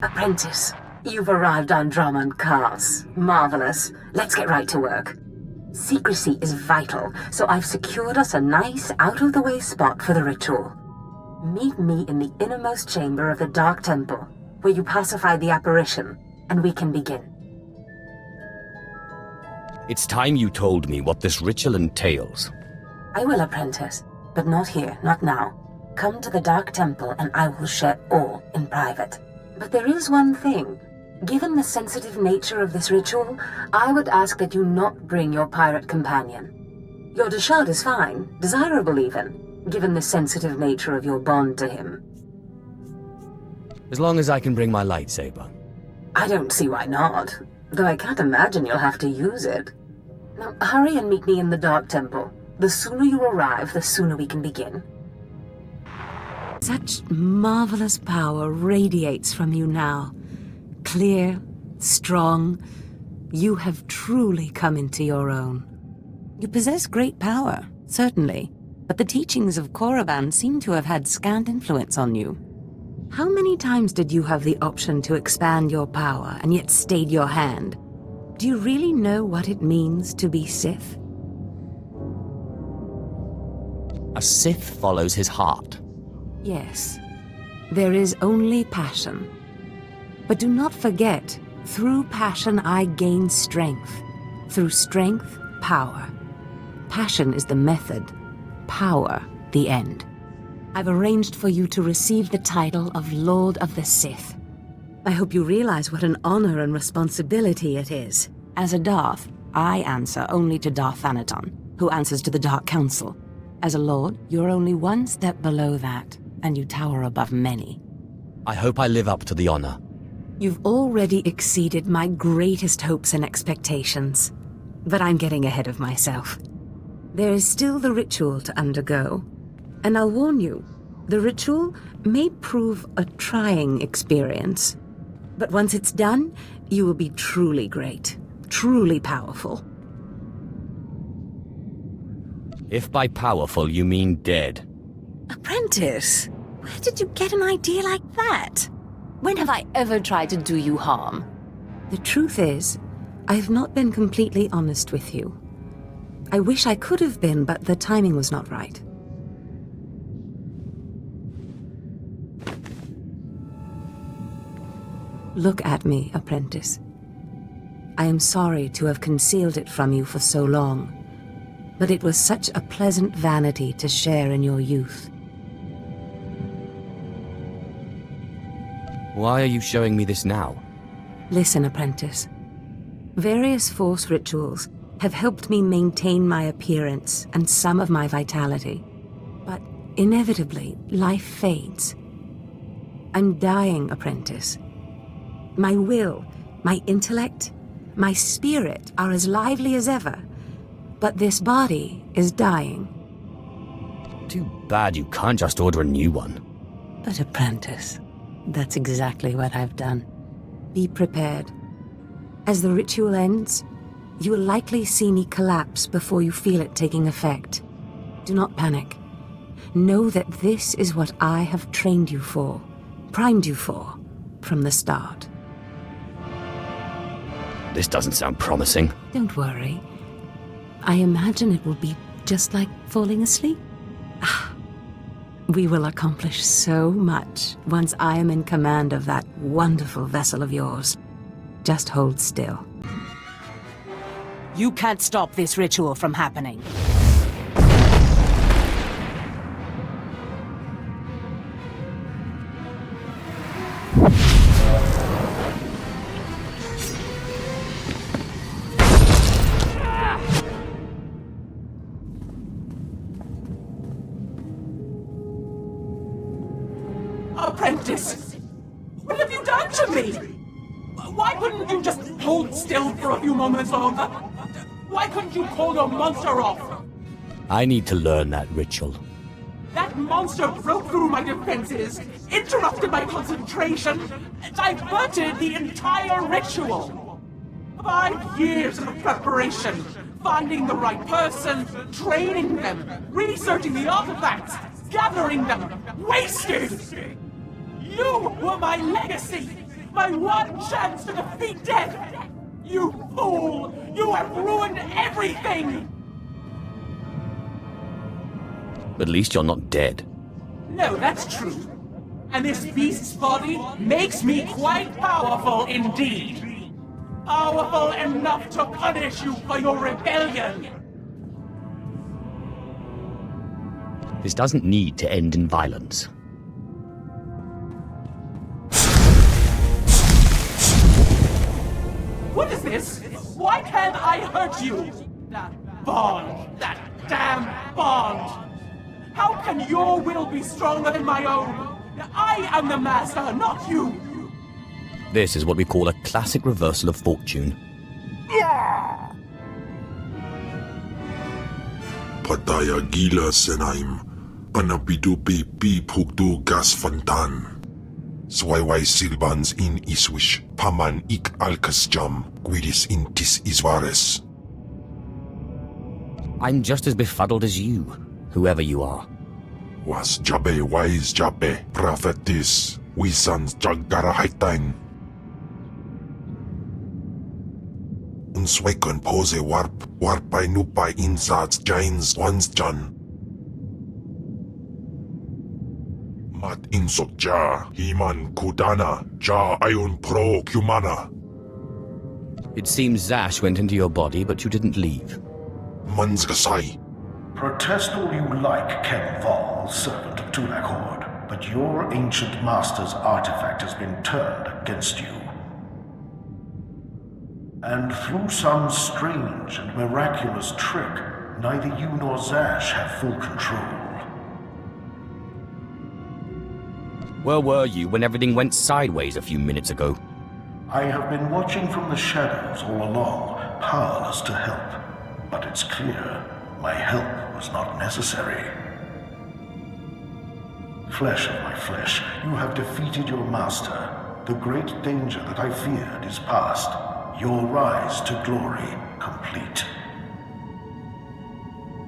Apprentice, you've arrived on Drummond Cars. Marvelous. Let's get right to work. Secrecy is vital, so I've secured us a nice, out-of-the-way spot for the ritual. Meet me in the innermost chamber of the Dark Temple, where you pacify the apparition, and we can begin. It's time you told me what this ritual entails. I will, Apprentice, but not here, not now. Come to the Dark Temple and I will share all in private. But there is one thing. Given the sensitive nature of this ritual, I would ask that you not bring your pirate companion. Your Deshard is fine, desirable even, given the sensitive nature of your bond to him. As long as I can bring my lightsaber. I don't see why not, though I can't imagine you'll have to use it. Now, hurry and meet me in the Dark Temple. The sooner you arrive, the sooner we can begin. Such marvelous power radiates from you now. Clear, strong, you have truly come into your own. You possess great power, certainly, but the teachings of Korriban seem to have had scant influence on you. How many times did you have the option to expand your power and yet stayed your hand? Do you really know what it means to be Sith? A Sith follows his heart. Yes, there is only passion. But do not forget, through passion I gain strength. Through strength, power. Passion is the method, power the end. I've arranged for you to receive the title of Lord of the Sith. I hope you realize what an honor and responsibility it is. As a Darth, I answer only to Darth Thanaton, who answers to the Dark Council. As a Lord, you're only one step below that, and you tower above many. I hope I live up to the honor. You've already exceeded my greatest hopes and expectations, but I'm getting ahead of myself. There is still the ritual to undergo, and I'll warn you, the ritual may prove a trying experience, but once it's done, you will be truly great, truly powerful. If by powerful you mean dead. Apprentice, where did you get an idea like that? When have I ever tried to do you harm? The truth is, I have not been completely honest with you. I wish I could have been, but the timing was not right. Look at me, Apprentice. I am sorry to have concealed it from you for so long, but it was such a pleasant vanity to share in your youth. Why are you showing me this now? Listen, Apprentice. Various Force rituals have helped me maintain my appearance and some of my vitality. But inevitably, life fades. I'm dying, Apprentice. My will, my intellect, my spirit are as lively as ever. But this body is dying. Too bad you can't just order a new one. But Apprentice, that's exactly what I've done. Be prepared. As the ritual ends, you will likely see me collapse before you feel it taking effect. Do not panic. Know that this is what I have trained you for, primed you for, from the start. This doesn't sound promising. Don't worry. I imagine it will be just like falling asleep. We will accomplish so much once I am in command of that wonderful vessel of yours. Just hold still. You can't stop this ritual from happening. Apprentice! What have you done to me? Why couldn't you just hold still for a few moments longer? Why couldn't you call your monster off? I need to learn that ritual. That monster broke through my defenses, interrupted my concentration, diverted the entire ritual. 5 years of preparation, finding the right person, training them, researching the artifacts, gathering them, wasted! You were my legacy! My one chance to defeat death! You fool! You have ruined everything! At least you're not dead. No, that's true. And this beast's body makes me quite powerful indeed. Powerful enough to punish you for your rebellion. This doesn't need to end in violence. What is this? Why can't I hurt you? That bond. That damn bond. How can your will be stronger than my own? I am the master, not you. This is what we call a classic reversal of fortune. Pataya gila senaim, panapidupi pi pugdu gas fantan. Swaiwai silbans in iswish, paman ik alkas jam, guidis intis isvares. I'm just as befuddled as you, whoever you are. Was jabe wise jabe, prophetis, wisans jagara haitain. Unswekon pose warpai nupai insats jains wansjan. Mat insok ja, himan kudana, ja ayun pro kumana. It seems Zash went into your body, but you didn't leave. Mansgasai. Protest all you like, Ken Val, servant of Tulak Horde, but your ancient master's artifact has been turned against you. And through some strange and miraculous trick, neither you nor Zash have full control. Where were you when everything went sideways a few minutes ago? I have been watching from the shadows all along, powerless to help. But it's clear my help was not necessary. Flesh of my flesh, you have defeated your master. The great danger that I feared is past. Your rise to glory complete.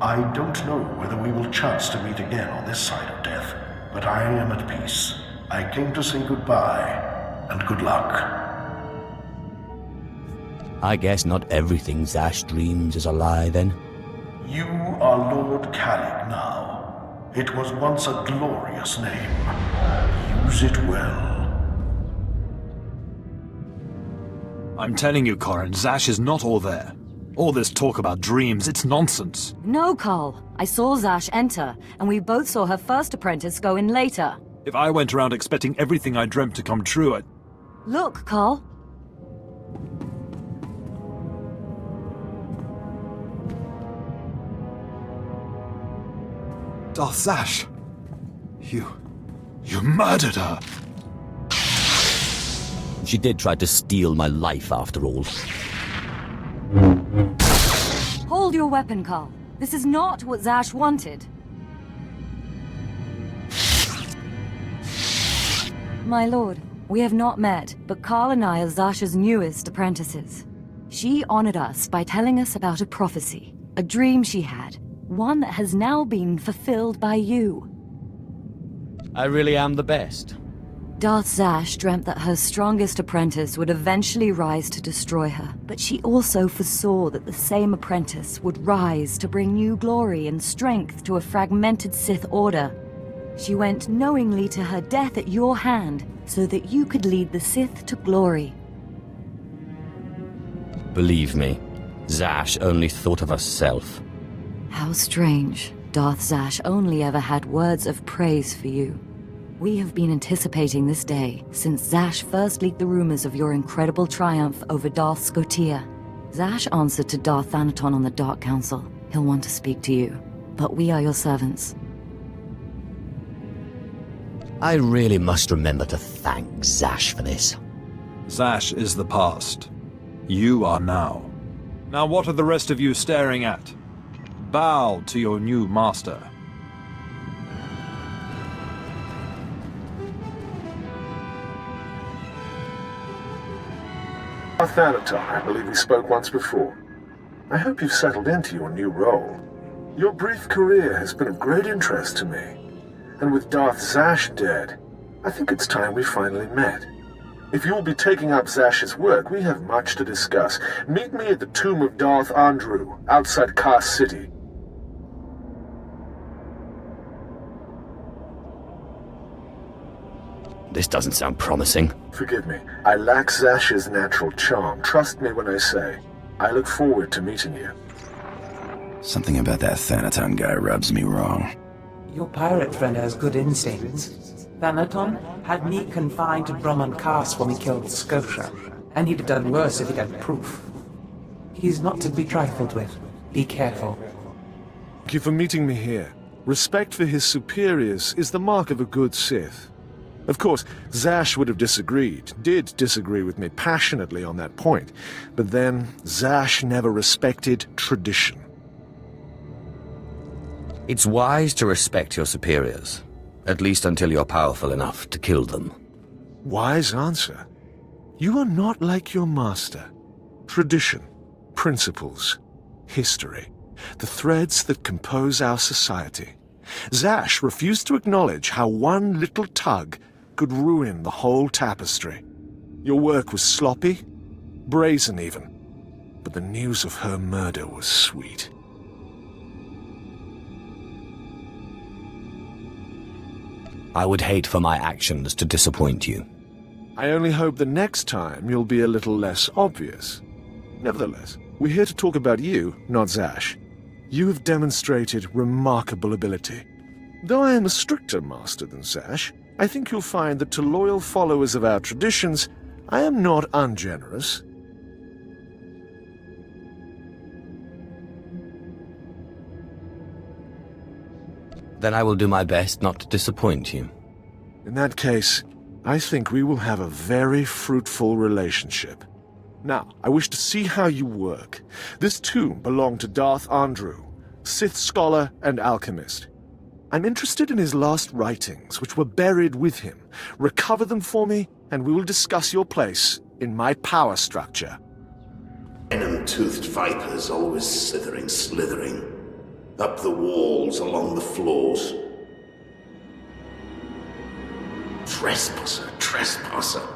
I don't know whether we will chance to meet again on this side of death, but I am at peace. I came to say goodbye, and good luck. I guess not everything Zash dreams is a lie, then. You are Lord Kyden now. It was once a glorious name. Use it well. I'm telling you, Corin, Zash is not all there. All this talk about dreams, it's nonsense. No, Carl. I saw Zash enter, and we both saw her first apprentice go in later. If I went around expecting everything I dreamt to come true, Look, Carl. Darth Zash! You murdered her! She did try to steal my life, after all. Hold your weapon, Carl. This is not what Zash wanted. My lord, we have not met, but Carl and I are Zash's newest apprentices. She honored us by telling us about a prophecy, a dream she had, one that has now been fulfilled by you. I really am the best. Darth Zash dreamt that her strongest apprentice would eventually rise to destroy her, but she also foresaw that the same apprentice would rise to bring new glory and strength to a fragmented Sith order. She went knowingly to her death at your hand, so that you could lead the Sith to glory. Believe me, Zash only thought of herself. How strange. Darth Zash only ever had words of praise for you. We have been anticipating this day since Zash first leaked the rumors of your incredible triumph over Darth Scotia. Zash answered to Darth Thanaton on the Dark Council. He'll want to speak to you, but we are your servants. I really must remember to thank Zash for this. Zash is the past. You are now. Now what are the rest of you staring at? Bow to your new master. Thanaton, I believe we spoke once before. I hope you've settled into your new role. Your brief career has been of great interest to me. And with Darth Zash dead, I think it's time we finally met. If you will be taking up Zash's work, we have much to discuss. Meet me at the tomb of Darth Andrew, outside Kars City. This doesn't sound promising. Forgive me. I lack Zash's natural charm. Trust me when I say. I look forward to meeting you. Something about that Thanaton guy rubs me wrong. Your pirate friend has good instincts. Thanaton had me confined to Drummond Cast when we killed Scotia, and he'd have done worse if he'd had proof. He's not to be trifled with. Be careful. Thank you for meeting me here. Respect for his superiors is the mark of a good Sith. Of course, Zash would have did disagree with me passionately on that point, but then Zash never respected tradition. It's wise to respect your superiors, at least until you're powerful enough to kill them. Wise answer. You are not like your master. Tradition, principles, history, the threads that compose our society. Zash refused to acknowledge how one little tug could ruin the whole tapestry. Your work was sloppy, brazen even, but the news of her murder was sweet. I would hate for my actions to disappoint you. I only hope the next time you'll be a little less obvious. Nevertheless, we're here to talk about you, not Zash. You have demonstrated remarkable ability. Though I am a stricter master than Zash, I think you'll find that to loyal followers of our traditions, I am not ungenerous. Then I will do my best not to disappoint you. In that case, I think we will have a very fruitful relationship. Now, I wish to see how you work. This tomb belonged to Darth Andrew, Sith scholar and alchemist. I'm interested in his last writings, which were buried with him. Recover them for me, and we will discuss your place in my power structure. Venom-toothed vipers always slithering up the walls, along the floors. Trespasser.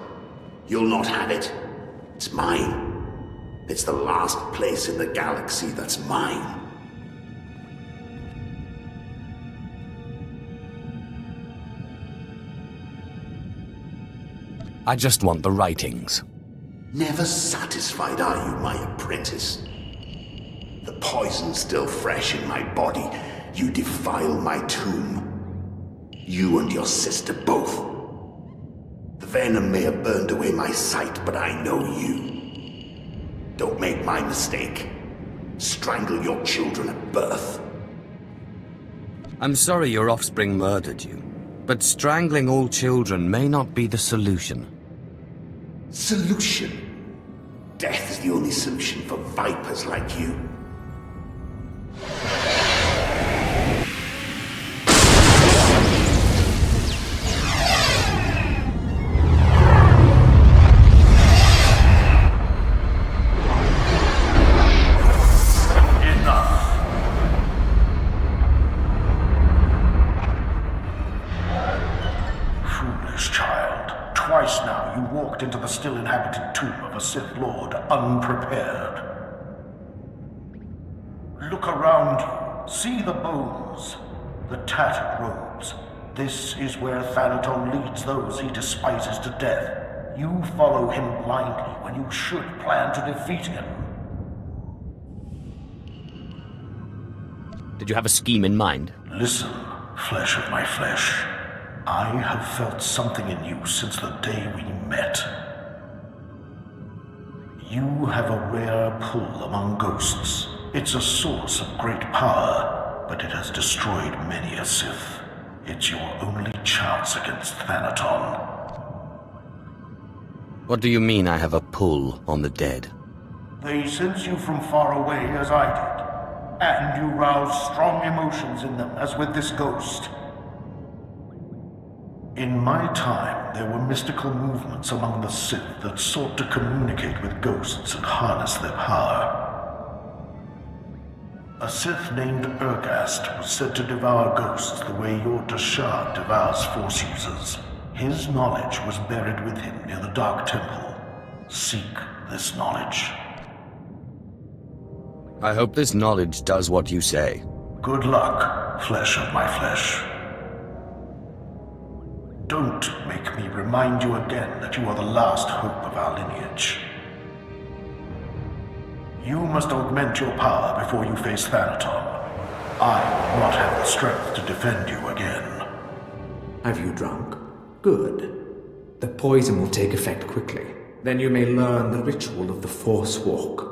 You'll not have it. It's mine. It's the last place in the galaxy that's mine. I just want the writings. Never satisfied are you, my apprentice? The poison's still fresh in my body. You defile my tomb. You and your sister both. The venom may have burned away my sight, but I know you. Don't make my mistake. Strangle your children at birth. I'm sorry your offspring murdered you, but strangling all children may not be the solution. Solution? Death is the only solution for vipers like you. Twice now you walked into the still inhabited tomb of a Sith Lord unprepared. Look around you. See the bones, the tattered robes. This is where Thanaton leads those he despises to death. You follow him blindly when you should plan to defeat him. Did you have a scheme in mind? Listen, flesh of my flesh. I have felt something in you since the day we met. You have a rare pull among ghosts. It's a source of great power, but it has destroyed many a Sith. It's your only chance against Thanaton. What do you mean I have a pull on the dead? They sense you from far away as I did, and you rouse strong emotions in them, as with this ghost. In my time, there were mystical movements among the Sith that sought to communicate with ghosts and harness their power. A Sith named Urgast was said to devour ghosts the way your Dashad devours Force users. His knowledge was buried with him near the Dark Temple. Seek this knowledge. I hope this knowledge does what you say. Good luck, flesh of my flesh. Don't make me remind you again that you are the last hope of our lineage. You must augment your power before you face Thanaton. I will not have the strength to defend you again. Have you drunk? Good. The poison will take effect quickly. Then you may learn the ritual of the Force Walk.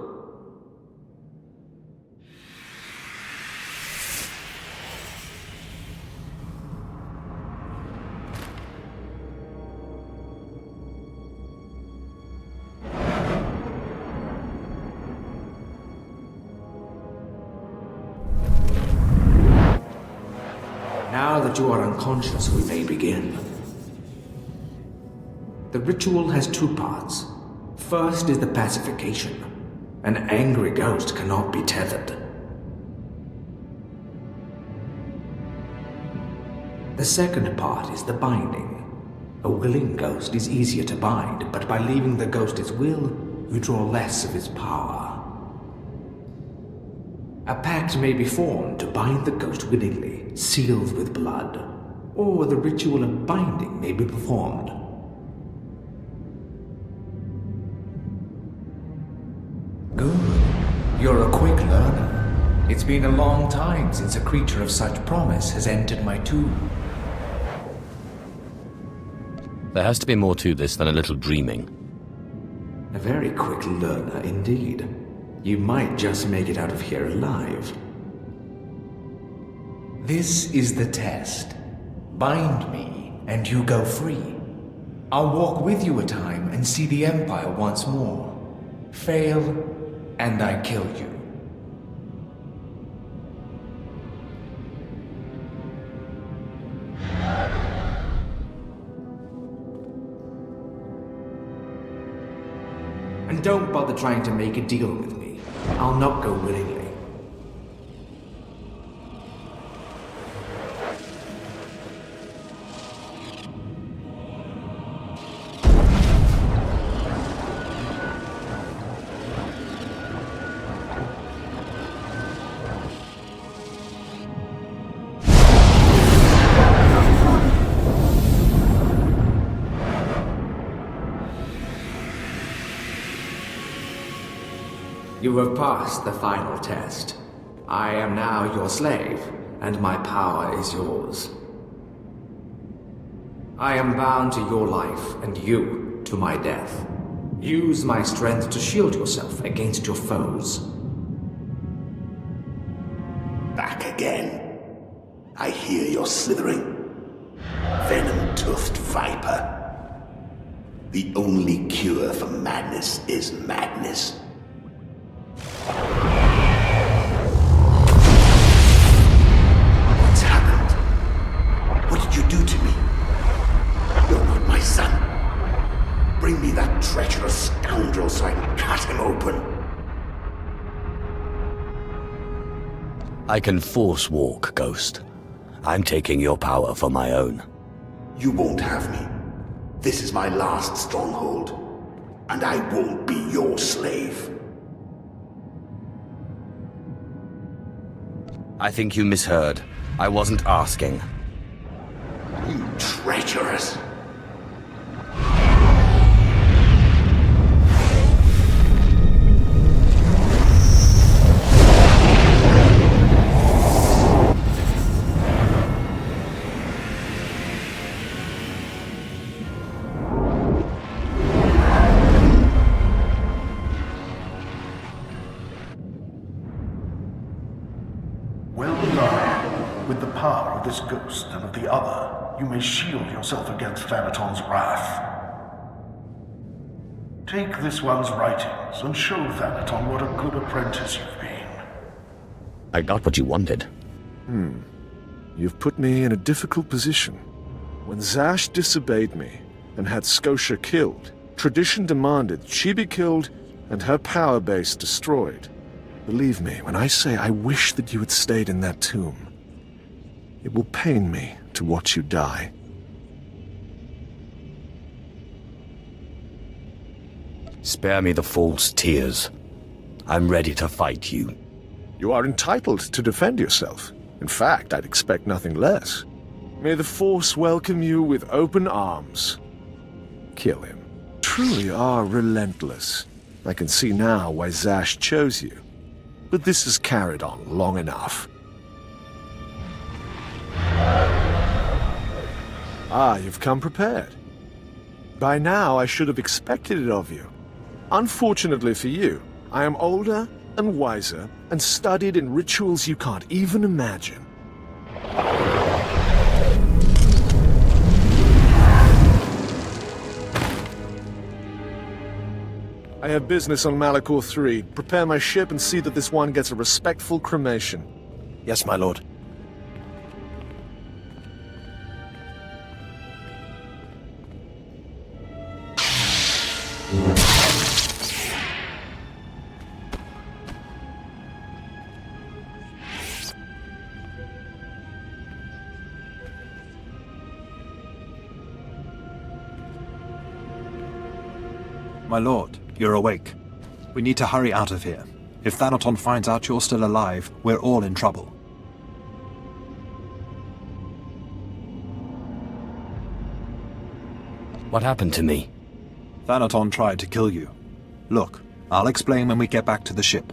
Now that you are unconscious, we may begin. The ritual has two parts. First is the pacification. An angry ghost cannot be tethered. The second part is the binding. A willing ghost is easier to bind, but by leaving the ghost its will, you draw less of its power. A pact may be formed to bind the ghost willingly, sealed with blood, or the ritual of binding may be performed. Good. You're a quick learner. It's been a long time since a creature of such promise has entered my tomb. There has to be more to this than a little dreaming. A very quick learner indeed. You might just make it out of here alive. This is the test. Bind me, and you go free. I'll walk with you a time and see the Empire once more. Fail, and I kill you. And don't bother trying to make a deal with me. I'll not go willingly. You have passed the final test. I am now your slave, and my power is yours. I am bound to your life, and you to my death. Use my strength to shield yourself against your foes. Back again. I hear you're slithering. Venom-toothed viper. The only cure for madness is madness. What's happened? What did you do to me? You're not my son. Bring me that treacherous scoundrel so I can cut him open. I can force walk, Ghost. I'm taking your power for my own. You won't have me. This is my last stronghold, and I won't be your slave. I think you misheard. I wasn't asking. You treacherous! With the power of this ghost and of the other, you may shield yourself against Thanaton's wrath. Take this one's writings and show Thanaton what a good apprentice you've been. I got what you wanted. You've put me in a difficult position. When Zash disobeyed me and had Scotia killed, tradition demanded she be killed and her power base destroyed. Believe me when I say I wish that you had stayed in that tomb. It will pain me to watch you die. Spare me the false tears. I'm ready to fight you. You are entitled to defend yourself. In fact, I'd expect nothing less. May the Force welcome you with open arms. Kill him. Truly are relentless. I can see now why Zash chose you. But this has carried on long enough. Ah, you've come prepared. By now, I should have expected it of you. Unfortunately for you, I am older and wiser and studied in rituals you can't even imagine. I have business on Malachor 3. Prepare my ship and see that this one gets a respectful cremation. Yes, my lord. My lord, you're awake. We need to hurry out of here. If Thanaton finds out you're still alive, we're all in trouble. What happened to me? Thanaton tried to kill you. Look, I'll explain when we get back to the ship.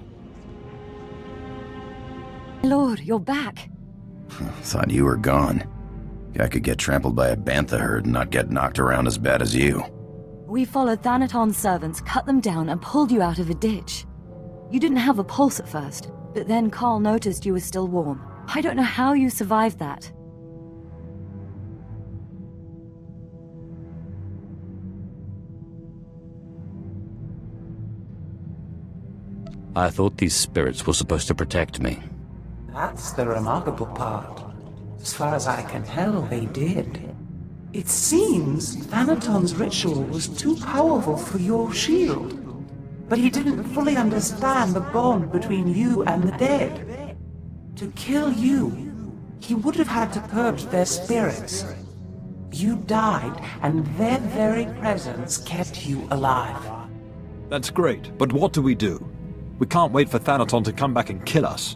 Lord, you're back. Thought you were gone. I could get trampled by a bantha herd and not get knocked around as bad as you. We followed Thanaton's servants, cut them down, and pulled you out of a ditch. You didn't have a pulse at first, but then Carl noticed you were still warm. I don't know how you survived that. I thought these spirits were supposed to protect me. That's the remarkable part. As far as I can tell, they did. It seems Thanaton's ritual was too powerful for your shield. But he didn't fully understand the bond between you and the dead. To kill you, he would have had to purge their spirits. You died, and their very presence kept you alive. That's great, but what do? We can't wait for Thanaton to come back and kill us.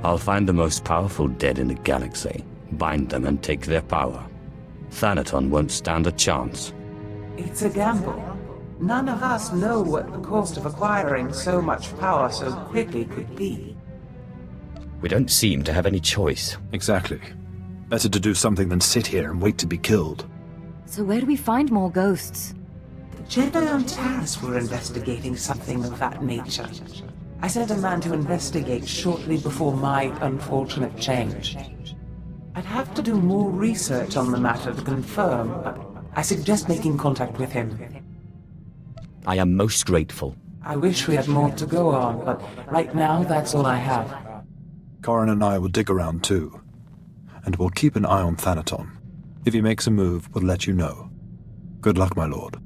I'll find the most powerful dead in the galaxy, bind them and take their power. Thanaton won't stand a chance. It's a gamble. None of us know what the cost of acquiring so much power so quickly could be. We don't seem to have any choice. Exactly. Better to do something than sit here and wait to be killed. So where do we find more ghosts? The Jedi on Taris were investigating something of that nature. I sent a man to investigate shortly before my unfortunate change. I'd have to do more research on the matter to confirm, but I suggest making contact with him. I am most grateful. I wish we had more to go on, but right now that's all I have. Corrin and I will dig around too. And we'll keep an eye on Thanaton. If he makes a move, we'll let you know. Good luck, my lord.